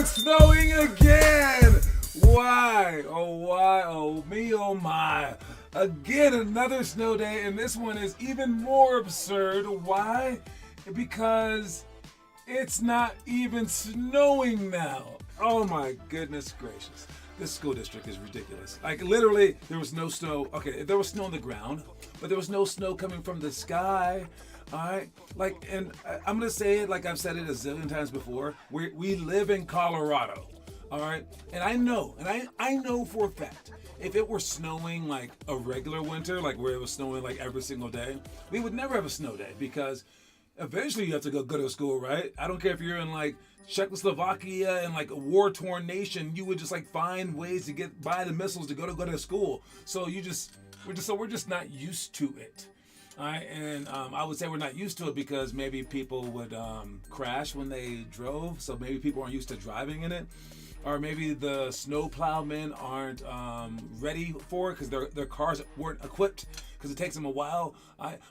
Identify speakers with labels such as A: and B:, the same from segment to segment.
A: snowing again. Why? Oh me, oh my. Again, another snow day, and this one is even more absurd. Why? Because it's not even snowing now. Oh my goodness gracious. This school district is ridiculous. Like literally, there was no snow. Okay, there was snow on the ground, but there was no snow coming from the sky. All right, like, and I'm gonna say it like I've said it a zillion times before. We live in Colorado, all right, and I know for a fact if it were snowing like a regular winter, like where it was snowing like every single day, we would never have a snow day because eventually you have to go to school, right? I don't care if you're in like Czechoslovakia and like a war-torn nation, you would just like find ways to get by the missiles to go to school. So we're just not used to it. All right, and I would say we're not used to it because maybe people would crash when they drove, so maybe people aren't used to driving in it, or maybe the snow plowmen aren't ready for it because their cars weren't equipped because it takes them a while.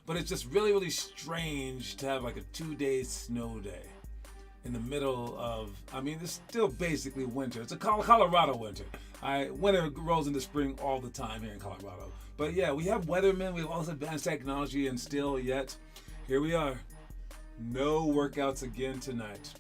A: But it's just really, really strange to have like a 2-day snow day in the middle of, it's still basically winter. It's a Colorado winter. Winter rolls into spring all the time here in Colorado. But yeah, we have weathermen, we have all this advanced technology, and still yet, here we are. No workouts again tonight.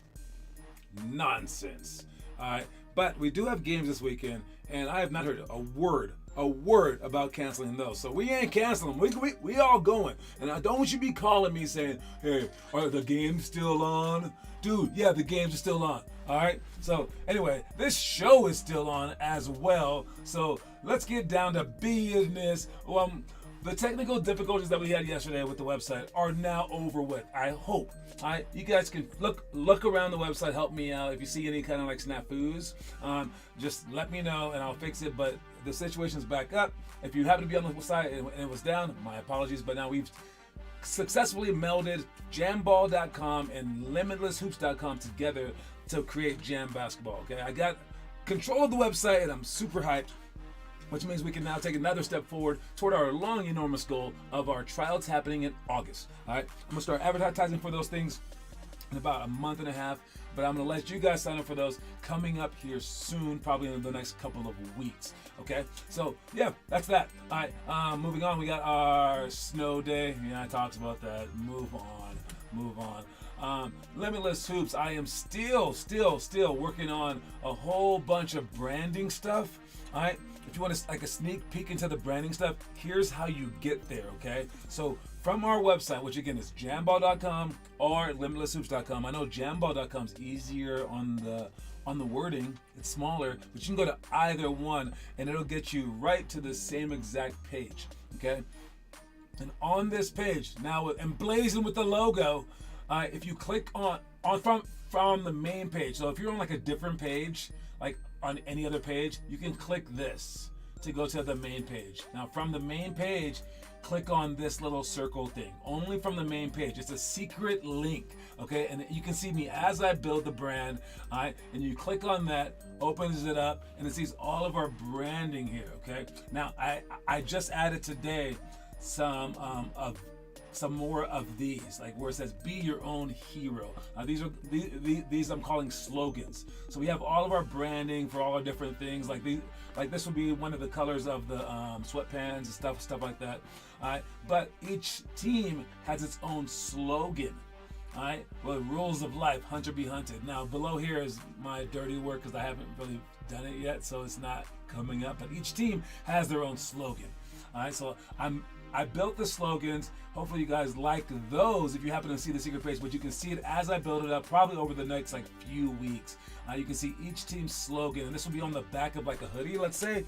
A: Nonsense. All right, but we do have games this weekend, and I have not heard a word about canceling those. So we ain't canceling them. We all going. And I don't want you to be calling me saying, hey, are the games still on? Dude, yeah, the games are still on. All right. So anyway, this show is still on as well. So let's get down to business. The technical difficulties that we had yesterday with the website are now over with. I hope. You guys can look around the website, help me out. If you see any kind of like snafus, just let me know and I'll fix it. But the situation's back up. If you happen to be on the site and it was down, my apologies. But now we've successfully melded jamball.com and limitlesshoops.com together to create Jam Basketball. Okay, I got control of the website and I'm super hyped, which means we can now take another step forward toward our long, enormous goal of our tryouts happening in August. All right, I'm gonna start advertising for those things in about a month and a half, but I'm gonna let you guys sign up for those coming up here soon, probably in the next couple of weeks. Okay, so yeah, that's that. All right, moving on, we got our snow day. Yeah, I talked about that. Move on. Limitless Hoops, I am still working on a whole bunch of branding stuff. All right, if you want like a sneak peek into the branding stuff, here's how you get there. Okay, so from our website, which again is jamball.com or limitlesshoops.com. I know jamball.com is easier on the wording, it's smaller, but you can go to either one and it'll get you right to the same exact page. Okay, and on this page now, emblazoned with the logo, if you click on from the main page, so if you're on like a different page, like on any other page, you can click this to go to the main page. Now from the main page, click on this little circle thing. Only from the main page. It's a secret link, okay? And you can see me as I build the brand, all right? And you click on that, opens it up, and it sees all of our branding here, okay? Now I just added today some more of these, like where it says "Be your own hero." These I'm calling slogans. So we have all of our branding for all our different things. Like this would be one of the colors of the sweatpants and stuff like that. All right, but each team has its own slogan. All right, well, rules of life: hunter be hunted. Now below here is my dirty work because I haven't really done it yet, so it's not coming up. But each team has their own slogan. All right, so I built the slogans. Hopefully you guys like those if you happen to see the secret page, but you can see it as I build it up, probably over the next like few weeks. You can see each team's slogan, and this will be on the back of like a hoodie, let's say,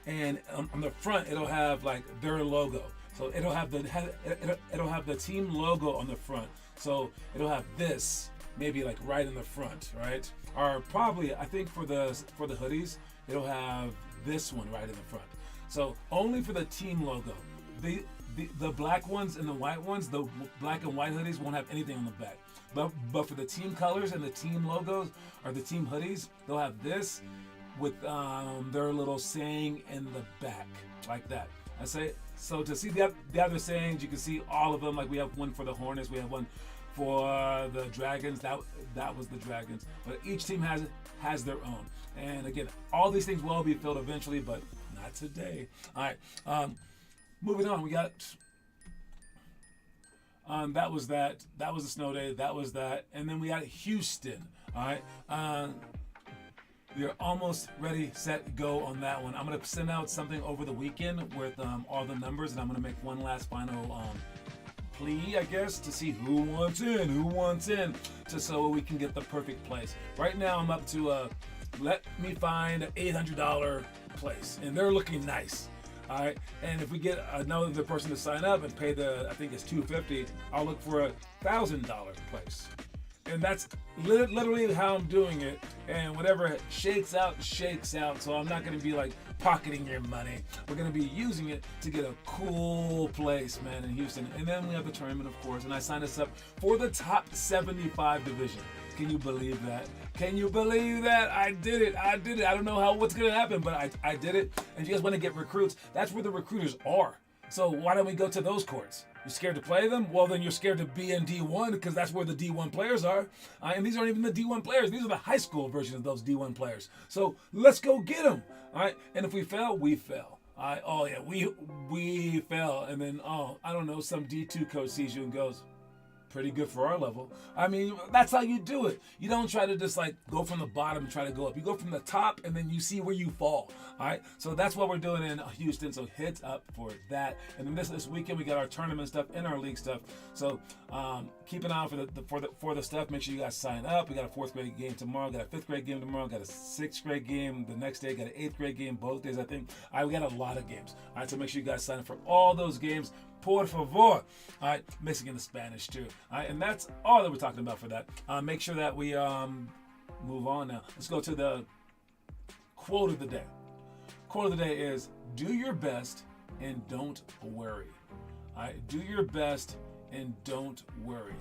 A: and on the front it'll have like their logo. So it'll have the team logo on the front. So it'll have this maybe like right in the front, right? Or probably I think for the hoodies it'll have this one right in the front. So only for the team logo. The black ones and the white ones, the black and white hoodies won't have anything on the back. But for the team colors and the team logos or the team hoodies, they'll have this with their little saying in the back, like that. I say so to see the other sayings, you can see all of them. Like we have one for the Hornets, we have one for the Dragons. That was the Dragons. But each team has their own. And again, all these things will be filled eventually, but not today. All right. Moving on, we got. That was that. That was a snow day. That was that. And then we got Houston. All right. We're almost ready, set, go on that one. I'm going to send out something over the weekend with all the numbers, and I'm going to make one last final plea, I guess, to see who wants in, just so we can get the perfect place. Right now, I'm up to let me find an $800 place, and they're looking nice. All right, and if we get another person to sign up and pay I think it's $250, I'll look for $1,000 place. And that's literally how I'm doing it. And whatever shakes out. So I'm not going to be like pocketing your money. We're going to be using it to get a cool place, man, in Houston. And then we have the tournament, of course. And I signed us up for the top 75 division. Can you believe that? Can you believe that? I did it. I don't know what's going to happen, but I did it. And you guys want to get recruits? That's where the recruiters are. So why don't we go to those courts? You're scared to play them? Well, then you're scared to be in D1 because that's where the D1 players are. And these aren't even the D1 players. These are the high school version of those D1 players. So let's go get them. All right. And if we fail, we fail. All right. Oh, yeah, we fail. And then, I don't know, some D2 coach sees you and goes, pretty good for our level. I mean, that's how you do it. You don't try to just like go from the bottom and try to go up. You go from the top and then you see where you fall. All right. So that's what we're doing in Houston. So heads up for that. And then this weekend we got our tournament stuff and our league stuff. So keep an eye out for the stuff. Make sure you guys sign up. We got a 4th grade game tomorrow. Got a 5th grade game tomorrow. Got a 6th grade game the next day. Got an 8th grade game both days, I think. All right, we got a lot of games. All right, so make sure you guys sign up for all those games. Por favor. All right, mixing in the Spanish too. All right, and that's all that we're talking about for that. Make sure that we move on now. Let's go to the quote of the day. Quote of the day is, do your best and don't worry. All right, do your best and don't worry.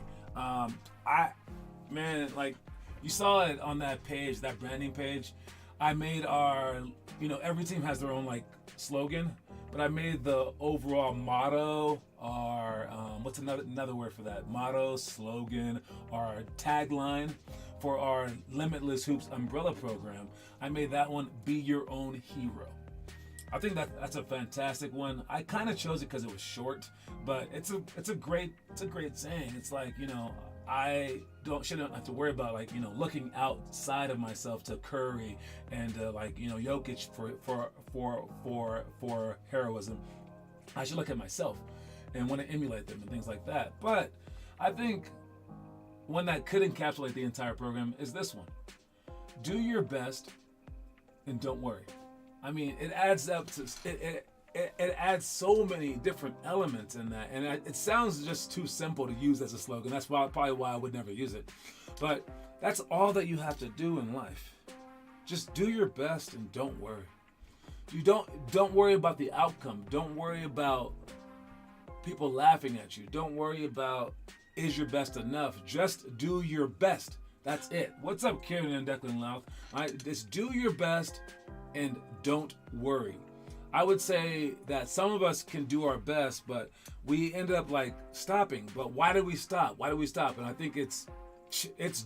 A: Like you saw it on that page, that branding page. I made every team has their own like slogan. But I made the overall motto, or what's another word for that? Motto, slogan, or tagline for our Limitless Hoops umbrella program. I made that one, be your own hero. I think that's a fantastic one. I kind of chose it because it was short, but it's a great saying. It's like, I shouldn't have to worry about looking outside of myself to Curry and Jokic for heroism. I should look at myself and want to emulate them and things like that. But I think one that could encapsulate the entire program is this one: do your best and don't worry. I mean, it adds up to it adds so many different elements in that, and it sounds just too simple to use as a slogan. That's probably why I would never use it. But that's all that you have to do in life. Just do your best and don't worry. You don't worry about the outcome. Don't worry about people laughing at you. Don't worry about is your best enough. Just do your best. That's it. What's up, Kieran and Declan Louth? All right, just do your best and don't worry. I would say that some of us can do our best, but we end up stopping. But why did we stop? And I think it's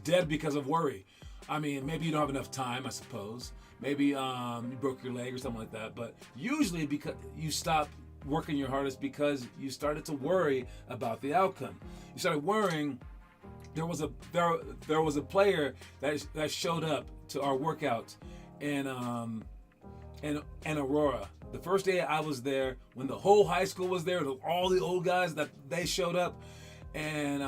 A: dead because of worry. I mean, maybe you don't have enough time, I suppose. Maybe you broke your leg or something like that. But usually because you stop working your hardest because you started to worry about the outcome. You started worrying. There was a player that showed up to our workouts in Aurora. The first day I was there, when the whole high school was there, all the old guys that they showed up, and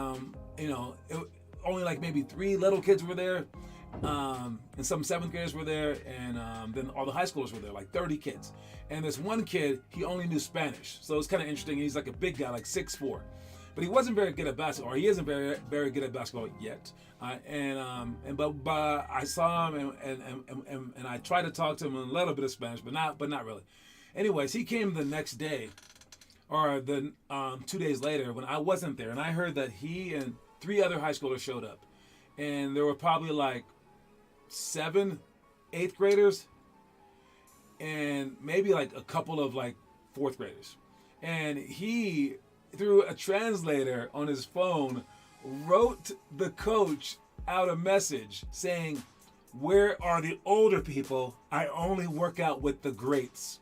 A: only maybe 3 little kids were there, and some 7th graders were there, and then all the high schoolers were there, 30 kids. And this one kid, he only knew Spanish, so it's kind of interesting. He's a big guy, 6'4", but he wasn't very good at basketball. Or he isn't very very good at basketball yet. But I saw him and I tried to talk to him in a little bit of Spanish, but not really. Anyways, he came the next day, or the 2 days later when I wasn't there, and I heard that he and 3 other high schoolers showed up, and there were probably 7 8th graders, and maybe a couple of 4th graders, and he through a translator on his phone wrote the coach out a message saying, "Where are the older people? I only work out with the greats."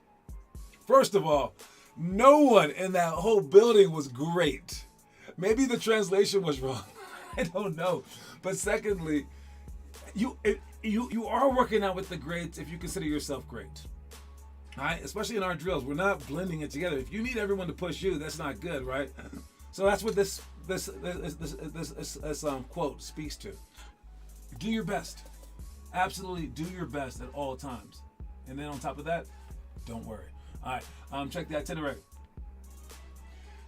A: First of all, no one in that whole building was great. Maybe the translation was wrong. I don't know. But secondly, you are working out with the greats if you consider yourself great. All right? Especially in our drills, we're not blending it together. If you need everyone to push you, that's not good, right? So that's what this quote speaks to. Do your best. Absolutely do your best at all times. And then on top of that, don't worry. All right, check the itinerary.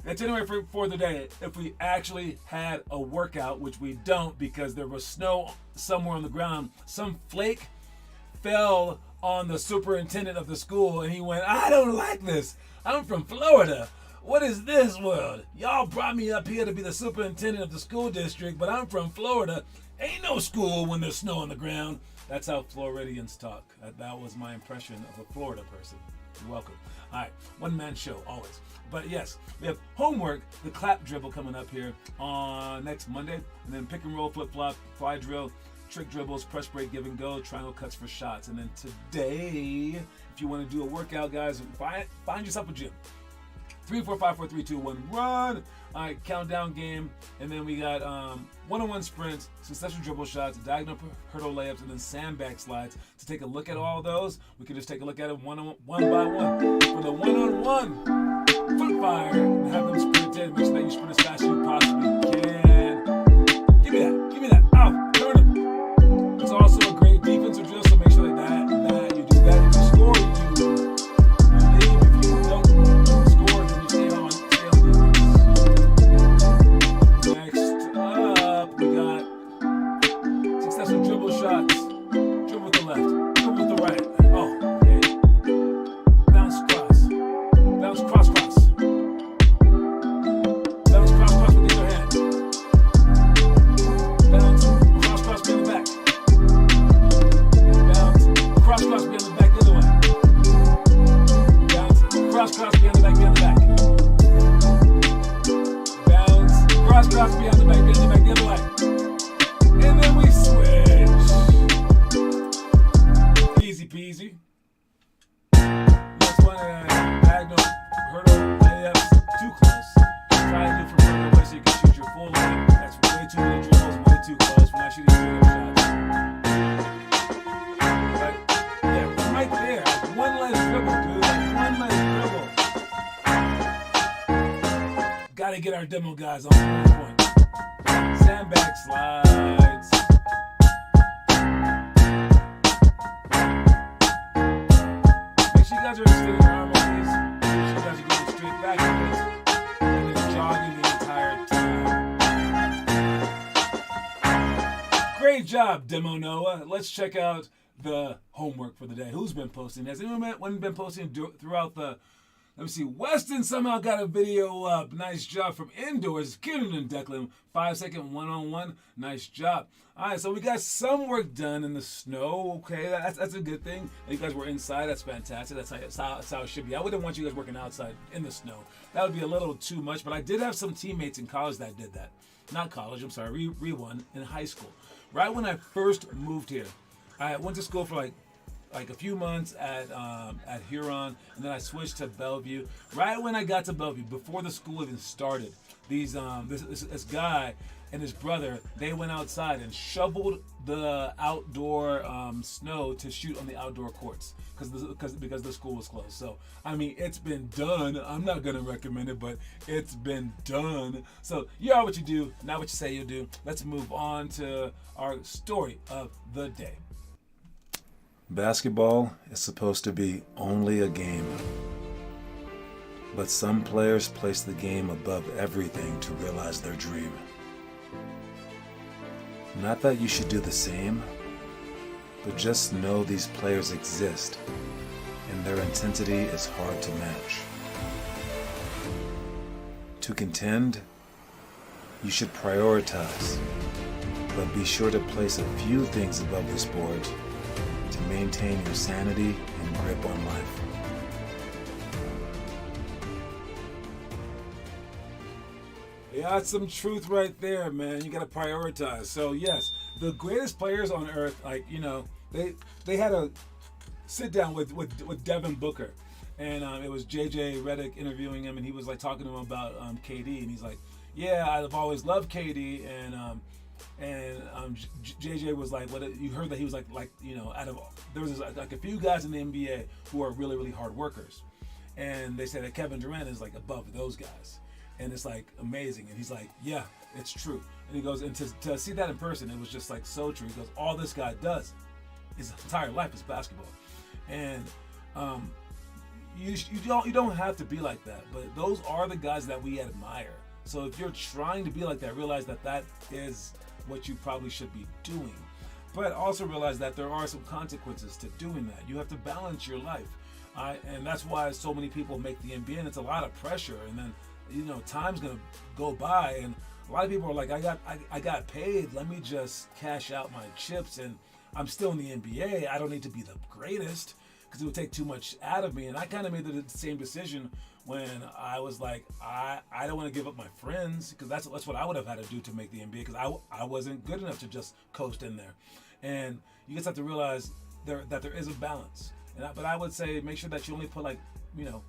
A: The itinerary for the day, if we actually had a workout, which we don't because there was snow somewhere on the ground, some flake fell on the superintendent of the school and he went, "I don't like this. I'm from Florida. What is this world? Y'all brought me up here to be the superintendent of the school district, but I'm from Florida. Ain't no school when there's snow on the ground." That's how Floridians talk. That was my impression of a Florida person. You're welcome. All right, one-man show, always. But yes, we have homework, the clap dribble coming up here on next Monday, and then pick and roll, flip-flop, fly drill, trick dribbles, press break, give and go, triangle cuts for shots. And then today, if you want to do a workout, guys, find yourself a gym. 3, 4, 5, 4, 3, 2, 1, run. All right, countdown game. And then we got one-on-one sprints, successful dribble shots, diagonal hurdle layups, and then sandbag slides. To take a look at all those, we can just take a look at it one by one. For the one-on-one foot fire, have them sprint in. Make sure that you sprint as fast as you possibly can. Give me that. Ow, turn them. It's also a great defensive drill, so make sure that you do that. If you score, you leave. If you don't score, then you stay on defense. Next up, we got successful dribble shots. Dribble with the left, dribble with the right. Oh, okay. Bounce cross. Bounce cross. Bounce cross with the other hand. Bounce cross behind the back. Bounce cross behind the back the other way. Bounce cross behind the back. Bounce cross behind the back the other way. And then we switch. Easy peasy. Next one, diagonal hurdle layups, too close. Try to do from further away so you can shoot your full layup. That's way too many dribbles, way too close. We're not shooting straight up shots. But yeah, right there, one less dribble, dude. One less dribble. Gotta get our demo guys on point. Sandbag slides. Make sure you guys are extending your arm on these. Make sure you guys are getting straight back on this. And then jogging the entire time. Great job, Demo Noah. Let's check out the homework for the day. Who's been posting? Has anyone been posting throughout the... Let me see. Weston somehow got a video up. Nice job from indoors. Kieran and Declan. 5-second one-on-one. Nice job. All right, so we got some work done in the snow. Okay, that's a good thing. You guys were inside. That's fantastic. That's how it should be. I wouldn't want you guys working outside in the snow. That would be a little too much. But I did have some teammates in college that did that. Not college. I'm sorry. Re-one in high school. Right when I first moved here, I went to school for like a few months at Huron, and then I switched to Bellevue. Right when I got to Bellevue, before the school even started, this guy and his brother, they went outside and shoveled the outdoor snow to shoot on the outdoor courts because the school was closed. So I mean, it's been done. I'm not gonna recommend it, but it's been done. So you are what you do, not what you say you do. Let's move on to our story of the day.
B: Basketball is supposed to be only a game, but some players place the game above everything to realize their dream. Not that you should do the same, but just know these players exist, and their intensity is hard to match. To contend, you should prioritize, but be sure to place a few things above the sport to maintain your sanity and grip on life.
A: Yeah, that's some truth right there, man. You got to prioritize. So yes, the greatest players on earth, like they had a sit down with Devin Booker, and it was JJ Redick interviewing him, and he was like talking to him about KD, and he's like, yeah, I've always loved KD, and JJ was like, what you heard that he was like out of there was like a few guys in the NBA who are really really hard workers, and they say that Kevin Durant is like above those guys. And it's like amazing. And he's like, yeah, it's true. And he goes, and to see that in person, it was just like so true. He goes, all this guy does his entire life is basketball. And you don't have to be like that, but those are the guys that we admire. So if you're trying to be like that, realize that that is what you probably should be doing. But also realize that there are some consequences to doing that. You have to balance your life. And that's why so many people make the NBA, and it's a lot of pressure. And then time's gonna go by, and a lot of people are like, I got paid. Let me just cash out my chips, and I'm still in the NBA. I don't need to be the greatest because it would take too much out of me. And I kind of made the same decision when I was like, I don't want to give up my friends, because that's what I would have had to do to make the NBA, because I wasn't good enough to just coast in there. And you just have to realize that there is a balance. But I would say make sure that you only put like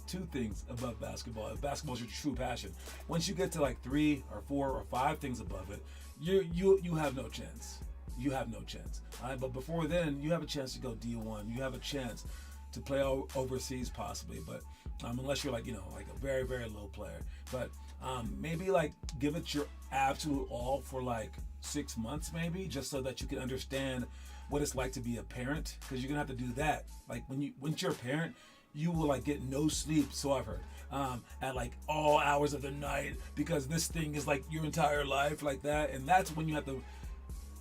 A: two things above basketball. If basketball is your true passion, once you get to like 3 or 4 or 5 things above it, you have no chance. You have no chance. But before then, you have a chance to go D1. You have a chance to play overseas possibly. But unless you're like like a very very low player. But maybe like give it your absolute all for like 6 months maybe, just so that you can understand what it's like to be a parent, because you're gonna have to do that. Like once you're a parent, you will like get no sleep, so I've heard, at like all hours of the night, because this thing is like your entire life like that. And that's when you have to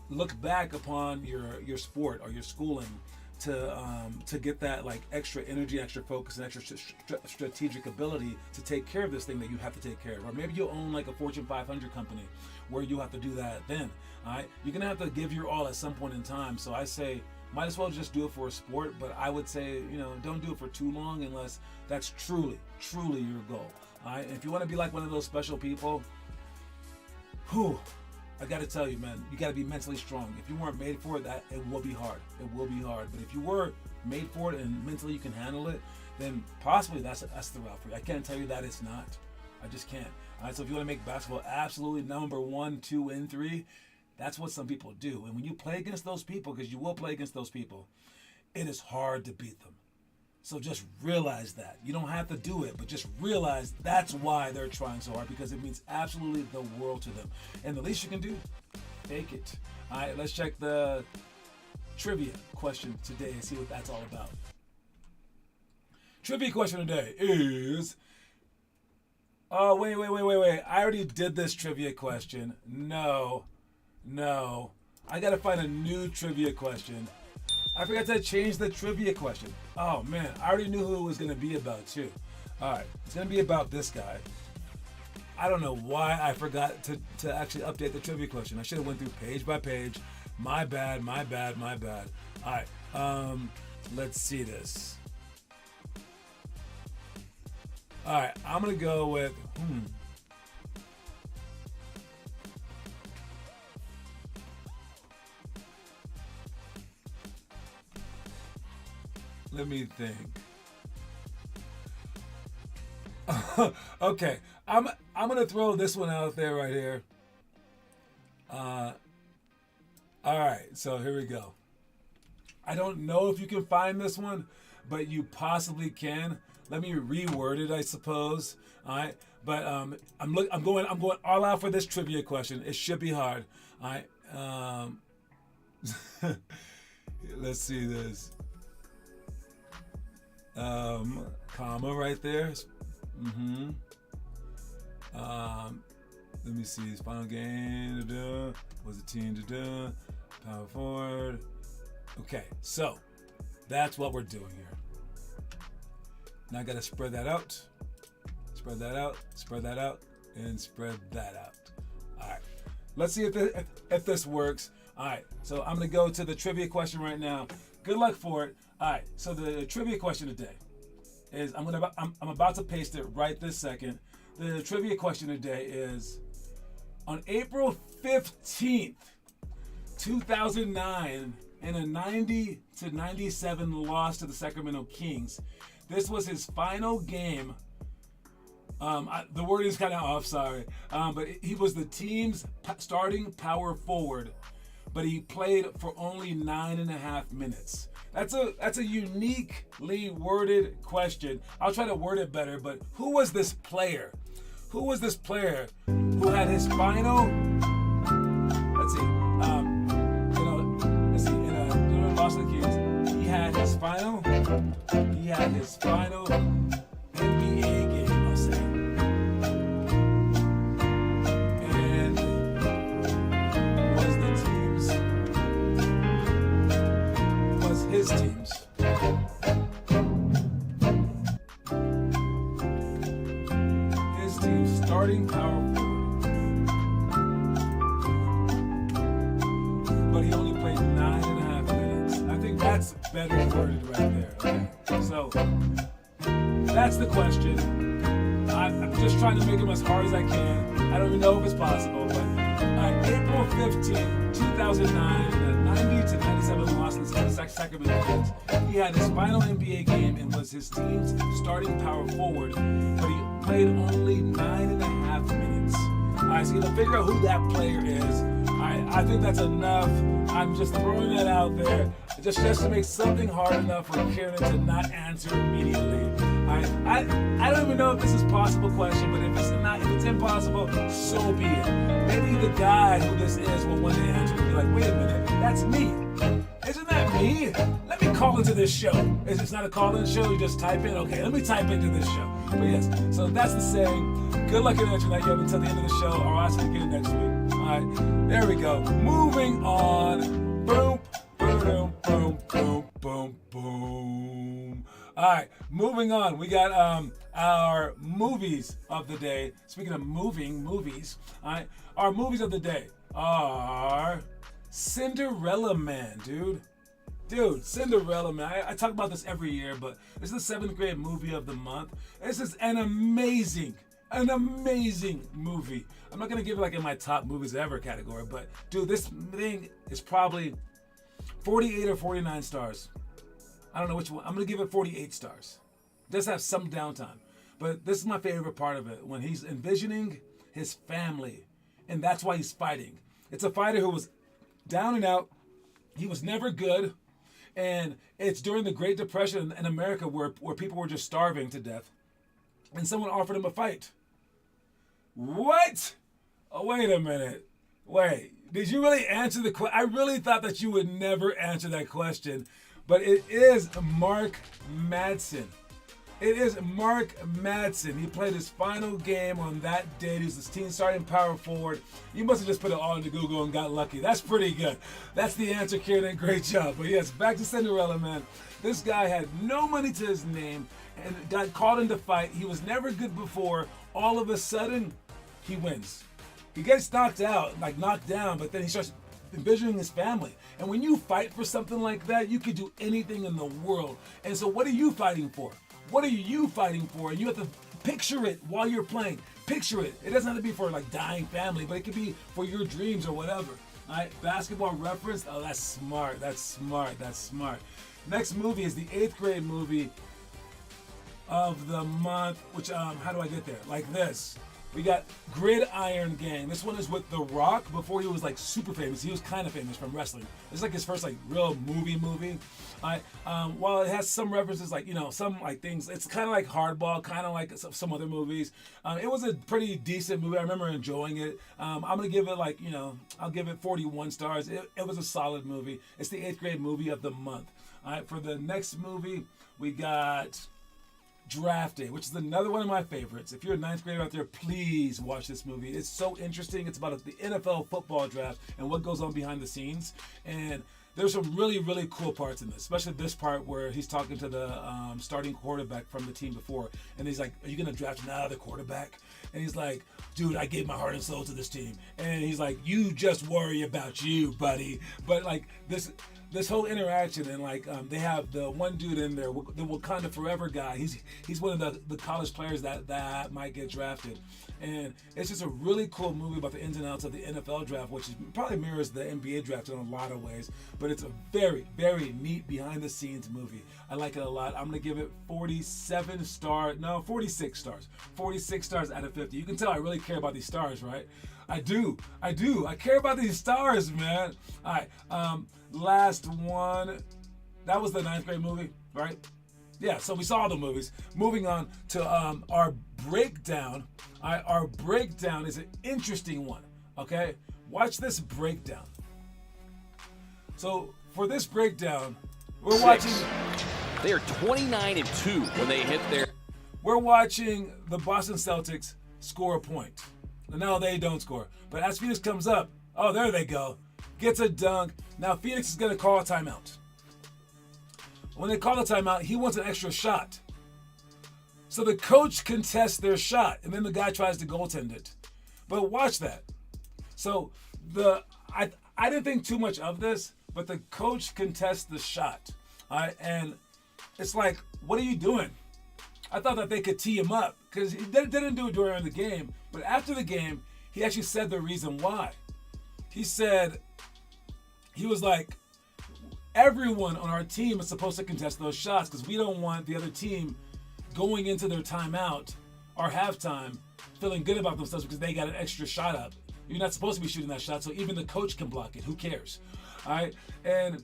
A: look back upon your sport or your schooling to get that like extra energy, extra focus, and extra strategic ability to take care of this thing that you have to take care of. Or maybe you own like a Fortune 500 company where you have to do that then. All right, you're gonna have to give your all at some point in time. So I say, might as well just do it for a sport. But I would say, don't do it for too long unless that's truly your goal. All right, and if you want to be like one of those special people, I got to tell you, man, you got to be mentally strong. If you weren't made for it, it will be hard. It will be hard. But if you were made for it and mentally you can handle it, then possibly that's the route for you. I can't tell you that it's not. I just can't. All right, so if you want to make basketball absolutely number 1, 2, and 3, that's what some people do. And when you play against those people, because you will play against those people, it is hard to beat them. So just realize that. You don't have to do it, but just realize that's why they're trying so hard, because it means absolutely the world to them. And the least you can do, fake it. All right, let's check the trivia question today and see what that's all about. Trivia question today is... Oh, wait. I already did this trivia question. No. I got to find a new trivia question. I forgot to change the trivia question. Oh, man. I already knew who it was going to be about, too. All right. It's going to be about this guy. I don't know why I forgot to actually update the trivia question. I should have went through page by page. My bad. All right. Let's see this. All right. I'm going to go with... Let me think. Okay, I'm gonna throw this one out there right here. All right, so here we go. I don't know if you can find this one, but you possibly can. Let me reword it, I suppose. All right, but I'm going all out for this trivia question. It should be hard. All right. Let's see this. Comma right there. Let me see his final game. Was the team power forward? Okay, so that's what we're doing here. Now I gotta spread that out, and spread that out. All right, let's see if this works. All right, so I'm gonna go to the trivia question right now. Good luck for it. All right, so the trivia question today is I'm about to paste it right this second. The trivia question today is, On April 15th, 2009, in a 90-97 loss to the Sacramento Kings, this was his final game. The word is kind of off, sorry. But he was the team's starting power forward, but he played for only 9.5 minutes. That's a uniquely worded question. I'll try to word it better, but who was this player? Who was this player who had his final? Let's see. In a loss to the Kings, he had his final NBA game, I'll say. And was his team's. His team's starting power forward. But he only played 9.5 minutes. I think that's better worded right there. Okay. So that's the question. I'm just trying to make them as hard as I can. I don't even know if it's possible, but April 15, 2009, the 90-97 loss to the Sacramento Kings, he had his final NBA game and was his team's starting power forward, but he played only 9.5 minutes. All right, so you gotta figure out who that player is. I think that's enough. I'm just throwing that out there, just to make something hard enough for Kieran to not answer immediately. I don't even know if this is a possible question, but if it's impossible, so be it. Maybe the guy who this is will one day answer and be like, wait a minute, that's me. Isn't that me? Let me call into this show. Is this not a call-in show? You just type in? Okay, let me type into this show. But yes, so that's the saying. Good luck in answering that yet until the end of the show, or I'll ask you again next week. All right, there we go. Moving on. Boom, boom, boom, boom, boom, boom. All right, moving on. We got our movies of the day. Speaking of movies, all right, our movies of the day are Cinderella Man, dude. Cinderella Man. I talk about this every year, but this is the 7th grade movie of the month. This is an amazing movie. I'm not gonna give it like in my top movies ever category, but dude, this thing is probably 48 or 49 stars. I don't know which one. I'm gonna give it 48 stars. It does have some downtime, but this is my favorite part of it, when he's envisioning his family, and that's why he's fighting. It's a fighter who was down and out. He was never good, and it's during the Great Depression in America where people were just starving to death, and someone offered him a fight. What? Oh, wait a minute. Wait, did you really answer the question? I really thought that you would never answer that question, but it is Mark Madsen. It is Mark Madsen. He played his final game on that date. He's his team starting power forward. You must have just put it all into Google and got lucky. That's pretty good. That's the answer, Kieran. Great job. But yes, back to Cinderella Man. This guy had no money to his name and got called into fight. He was never good before. All of a sudden, he wins. He gets knocked out, like knocked down, but then he starts envisioning his family. And when you fight for something like that, you could do anything in the world. And so what are you fighting for? What are you fighting for? And you have to picture it while you're playing. Picture it. It doesn't have to be for like dying family, but it could be for your dreams or whatever. All right, basketball reference. Oh, that's smart. That's smart. That's smart. Next movie is the 8th grade movie of the month, which, how do I get there? Like this. We got Gridiron Gang. This one is with The Rock before he was like super famous. He was kind of famous from wrestling. It's like his first like real movie. While it has some references like, some like things, it's kind of like Hardball, kind of like some other movies. It was a pretty decent movie. I remember enjoying it. I'm going to give it like, I'll give it 41 stars. It was a solid movie. It's the 8th grade movie of the month. All right, for the next movie, we got Draft Day, which is another one of my favorites. If you're a 9th grader out there, please watch this movie. It's so interesting. It's about the NFL football draft and what goes on behind the scenes. And there's some really, really cool parts in this, especially this part where he's talking to the starting quarterback from the team before. And he's like, are you going to draft another quarterback? And he's like, dude, I gave my heart and soul to this team. And he's like, you just worry about you, buddy. But like this, this whole interaction, and like they have the one dude in there, the Wakanda Forever guy. He's one of the college players that might get drafted, and it's just a really cool movie about the ins and outs of the NFL draft, which probably mirrors the NBA draft in a lot of ways. But it's a very, very neat behind the scenes movie. I like it a lot. I'm gonna give it 46 stars. 46 stars out of 50. You can tell I really care about these stars, right? I do. I care about these stars, man. All right. Last one. That was the 9th grade movie, right? Yeah, so we saw the movies. Moving on to our breakdown. Our breakdown is an interesting one, okay? Watch this breakdown. So for this breakdown, we're watching...
C: They are 29-2 when they hit their...
A: We're watching the Boston Celtics score a point. No, they don't score. But as Phoenix comes up, oh, there they go. Gets a dunk. Now Phoenix is going to call a timeout. When they call a timeout, he wants an extra shot. So the coach contests their shot, and then the guy tries to goaltend it. But watch that. So I didn't think too much of this, but the coach contests the shot. All right, and it's like, what are you doing? I thought that they could tee him up because he didn't do it during the game. But after the game, he actually said the reason why. He said, he was like, everyone on our team is supposed to contest those shots because we don't want the other team going into their timeout or halftime feeling good about themselves because they got an extra shot up. You're not supposed to be shooting that shot, so even the coach can block it. Who cares? All right? And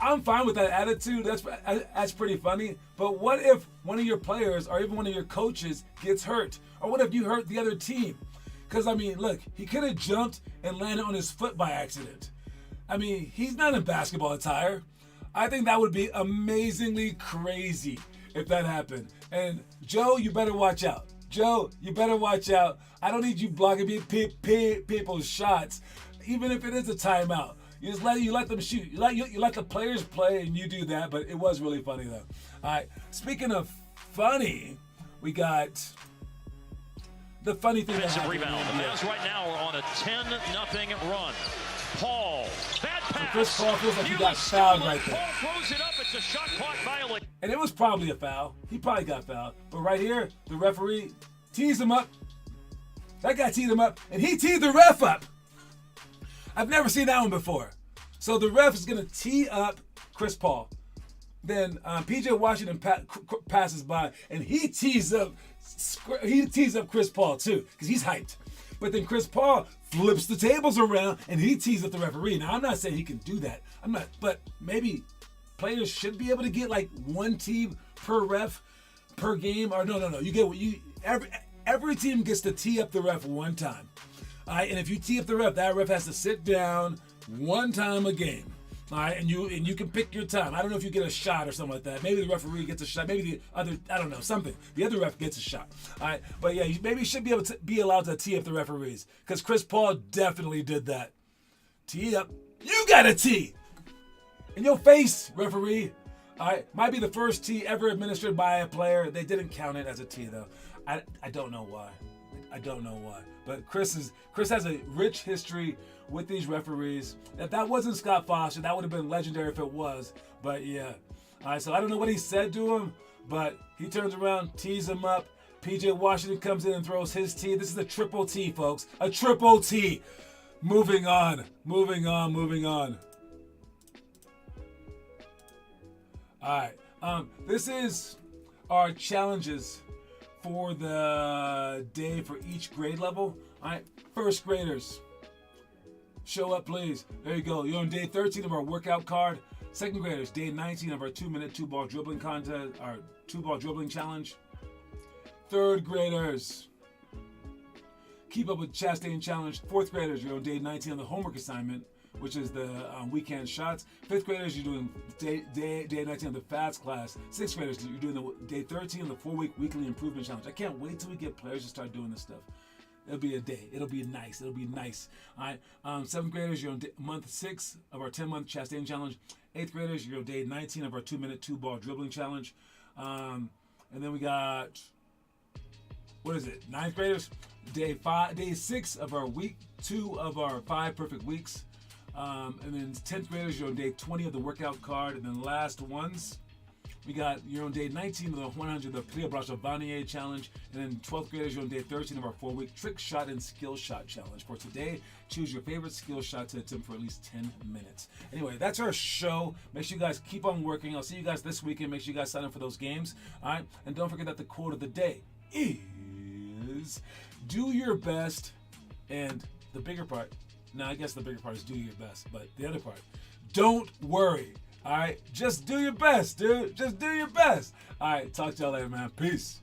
A: I'm fine with that attitude. That's pretty funny. But what if one of your players or even one of your coaches gets hurt? Or what if you hurt the other team? Because, I mean, look, he could have jumped and landed on his foot by accident. I mean, he's not in basketball attire. I think that would be amazingly crazy if that happened. And Joe, you better watch out. Joe, you better watch out. I don't need you blocking people's shots, even if it is a timeout. You just let them shoot. You let the players play, and you do that. But it was really funny though. All right. Speaking of funny, we got the funny thing.
D: Defensive rebound. The Mavs right now are on a 10-0 run. Paul, that pass.
A: Chris Paul feels like he got fouled right there.
D: Paul throws it up. It's a shot clock violation.
A: And it was probably a foul. He probably got fouled. But right here, the referee tees him up. That guy teed him up, and he teed the ref up. I've never seen that one before. So the ref is going to tee up Chris Paul. Then P.J. Washington passes by, and he tees up Chris Paul too, because he's hyped. But then Chris Paul flips the tables around, and he tees up the referee. Now, I'm not saying he can do that. But maybe players should be able to get like one tee per ref per game. Or no. You get every team gets to tee up the ref one time. All right, and if you tee up the ref, that ref has to sit down one time a game. All right, and you can pick your time. I don't know if you get a shot or something like that. Maybe the referee gets a shot. Maybe the other, I don't know, something. The other ref gets a shot. All right, but yeah, you should be able to be allowed to tee up the referees because Chris Paul definitely did that. Tee up. You got a tee. In your face, referee. All right, might be the first tee ever administered by a player. They didn't count it as a tee though. I don't know why. I don't know why. But Chris has a rich history with these referees. If that wasn't Scott Foster, that would have been legendary if it was. But yeah. All right, so I don't know what he said to him, but he turns around, tees him up. P.J. Washington comes in and throws his tee. This is a triple T, folks. A triple T. Moving on. All right. This is our challenges for the day for each grade level. All right, first graders, show up please. There you go. You're on day 13 of our workout card. Second graders, day 19 of our 2-minute 2-ball dribbling contest, our 2-ball dribbling challenge. Third graders, keep up with Chastain challenge. Fourth graders, you're on day 19 on the homework assignment, which is the weekend shots. Fifth graders, you're doing day 19 of the FAST class. Sixth graders, you're doing the day 13 of the 4-week weekly improvement challenge. I can't wait till we get players to start doing this stuff. It'll be a day. It'll be nice. All right. Seventh graders, you're on month 6 of our 10-month Chastain challenge. Eighth graders, you're on day 19 of our 2-minute 2-ball dribbling challenge. And then we got, what is it? Ninth graders, day 6 of our week 2 of our 5 perfect weeks. And then 10th graders, you're on day 20 of the workout card. And then last ones, we got you're on day 19 of the 100, the Plia Bracha Vanier Challenge. And then 12th graders, you're on day 13 of our 4-week trick shot and skill shot challenge. For today, choose your favorite skill shot to attempt for at least 10 minutes. Anyway, that's our show. Make sure you guys keep on working. I'll see you guys this weekend. Make sure you guys sign up for those games. All right. And don't forget that the quote of the day is do your best. And the bigger part, now I guess the bigger part is do your best. But the other part, don't worry. All right, just do your best, dude. Just do your best. All right, talk to y'all later, man. Peace.